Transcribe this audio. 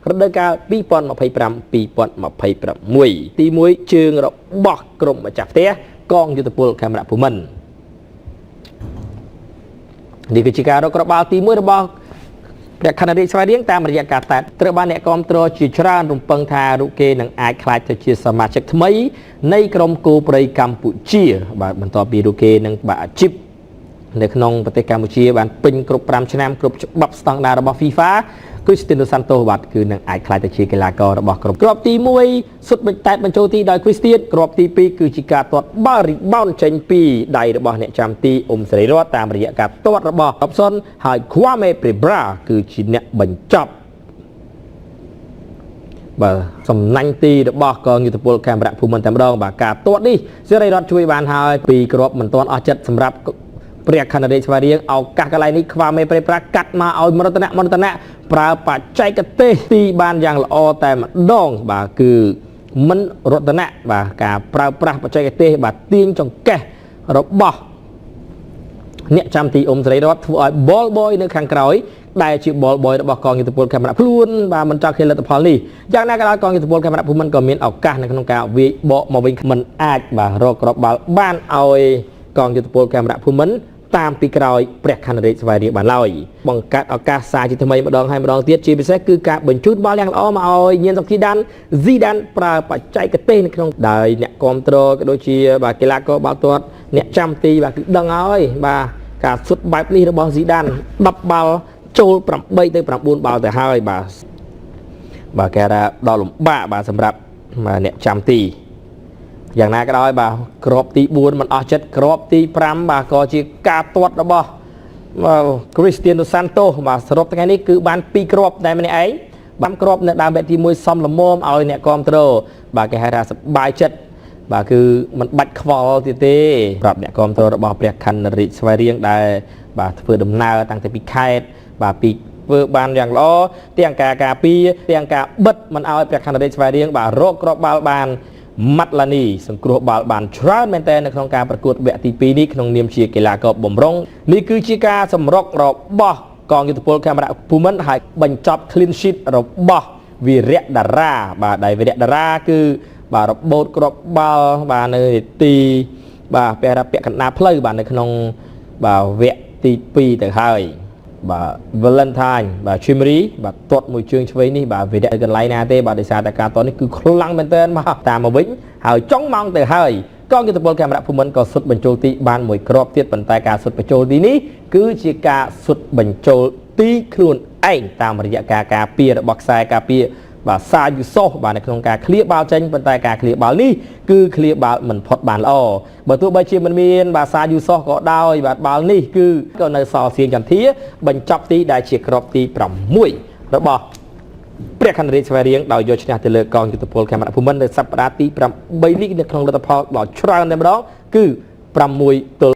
រដូវកាល2025 2026ទី1ជើងរបស់ក្រុមម្ចាស់ផ្ទះកងយុទ្ធពលខេមរៈភូមិន្ទនេះគឺជាការរកក្បាលទី1របស់ព្រះខ័នរាជស្វាយរៀងតាមរយៈការតាត់ត្រូវបានអ្នកគាំទ្រជាច្រើនរំពឹងថារូបគេនឹងអាចក្លាយទៅជាសមាជិកថ្មីនៃក្រុមគោព្រៃកម្ពុជាបាទបន្ទាប់ពីរូបគេនឹងបាក់អាជីពនៅក្នុងប្រទេសកម្ពុជាបានពេញគ្រប់5ឆ្នាំគ្រប់ច្បាប់ស្តង់ដាររបស់ FIFA គឺស្ទីន សាន់តូសបាទគឺនឹងអាចក្លាយទៅជាកីឡាកររបស់ក្រុមគ្រាប់ទី1សុទ្ធតែបញ្ចូលទីដោយគ្រីស្ទៀនគ្រាប់ទី2គឺជាការទាត់បាល់រីបោនចេញពីដៃរបស់អ្នកចាំទីអ៊ុំសេរីរតតាមរយៈការទាត់របស់ Robson ហើយ Kwame Pereira គឺជាអ្នកបញ្ចប់បាទសំណាញ់ទីរបស់កងយុទ្ធពលខេមរៈភូមិន្ទតែម្ដងបាទការទាត់នេះសេរីរតជួយបានហើយពីគ្រាប់មិនទាន់អស់ចិត្តសម្រាប់ព្រះខ័នរាជស្វាយរៀងឱកាសកន្លែងនេះខ្វាមេប្រេប្រាកាត់មកឲ្យមរតនៈប្រើបច្ចេកទេសទីបានយ៉ាងល្អតែម្ដងបាទគឺមិនរតនៈបាទការប្រើប្រាស់បច្ចេកទេសបាទទាញចង្កេះរបស់អ្នកចាំទីអ៊ុំសេរីរតធ្វើឲ្យ ball boy នៅខាងក្រោយដែលជា ball boy របស់កងយុទ្ធពលខេមរៈខ្លួនបាទមិនចង់ឃើញលទ្ធផលនេះយ៉ាងណាក៏ដោយកងយុទ្ធពលខេមរៈភូមិន្ទក៏មានឱកាសនៅក្នុងការវាយបកមកវិញមិនអាចបាទរកគ្រាប់បាល់បានឲ្យកងយុទ្ធពលខេមរៈភូមិន្ទតាមពីក្រោយព្រះខ័នរាជស្វាយរៀងបានឡើយបង្កើតឱកាសសាជាថ្មីម្ដងហើយម្ដងទៀតជាពិសេសគឺការបញ្ជូនបាល់យ៉ាងល្អមកឲ្យញៀនសុខធីដានស៊ីដានប្រើបច្ចេកទេសនៅក្នុងដោយអ្នកគ្រប់គ្រងក៏ដូចជាបាទកីឡាករបាល់ទាត់អ្នកចាំទីបាទគឺដឹងហើយបាទការសុទ្ធបែបនេះរបស់ស៊ីដាន10បាល់ចូល8ទៅ9បាល់ទៅហើយបាទគេថាដល់លំបាកបាទសម្រាប់អ្នកចាំទីយ៉ាងណាក៏ដោយបាទក្របទី4មិនអស់ចិត្តក្របទី5បាទក៏ជាការទាត់របស់ Cristiano Santos បាទសរុបថ្ងៃនេះគឺបាន2គ្រាប់តែម្នាក់ឯងបានគ្រាប់នៅដើមបែបទី1សំលមមឲ្យអ្នកគ្រប់គ្រងបាទគេហៅថាសប្បាយចិត្តបាទគឺមិនបាច់ខ្វល់ទៀតទេប្រាប់អ្នកគ្រប់គ្រងរបស់ព្រះខ័នរាជស្វាយរៀងដែលបាទធ្វើដំណើរតាំងពីខេត្តបាទពីធ្វើបានយ៉ាងល្អទាំងការការពារទាំងការបិទមិនឲ្យព្រះខ័នរាជស្វាយរៀងបាទរកគ្រាប់បាល់បានម៉ាត់ឡានីសង្គ្រោះបាល់បានច្រើនមែនទែននៅក្នុងការប្រកួតវគ្គទី2នេះក្នុងនាមជាកីឡាករបម្រុងនេះគឺជាការសម្រុករបស់កងយុទ្ធពលខេមរៈភូមិន្ទហើយបញ្ចប់ clean sheet របស់វីរៈតារាបាទដែលវីរៈតារាគឺបាទរបូតគ្រាប់បាល់បាទនៅទីបាទពាក់កណ្ដាលផ្លូវបាទនៅក្នុងបាទវគ្គទី2ទៅហើយបាទ Valentine បាទ Chimri បាទទាត់មួយជើងឆ្វេងនេះបាទវាកន្លែងណាទេបាទដោយសារតែការទាត់នេះគឺខ្លាំងមែនទែនមកតាមមកវិញហើយចុងម៉ោងទៅហើយកងយុទ្ធពលខេមរៈភូមិន្ទក៏សុទ្ធបញ្ចូលទីបានមួយគ្រាប់ទៀតប៉ុន្តែការសុទ្ធបញ្ចូលទីនេះគឺជាការសុទ្ធបញ្ចូលទីខ្លួនឯងតាមរយៈការការពាររបស់ខ្សែការពារបាទសាយូសូសបាទនៅក្នុងការឃ្លៀបាល់ចេញប៉ុន្តែការឃ្លៀបាល់នេះគឺឃ្លៀបាល់មិនផុតបានល្អបើទោះបីជាមិនមានបាទសាយូសូសក៏ដោយបាទបាល់នេះគឺក៏នៅសល់សៀងចន្ទាបញ្ចប់ទីដែលជាគ្រាប់ទី6របស់ព្រះខ័នរាជស្វាយរៀងដោយយកឈ្នះទៅលើកងយុទ្ធពលខេមរៈភូមិន្ទនៅសប្តាហ៍ទី8នេះនៅក្នុងលទ្ធផលដ៏ច្រើនតែម្ដងគឺ6-0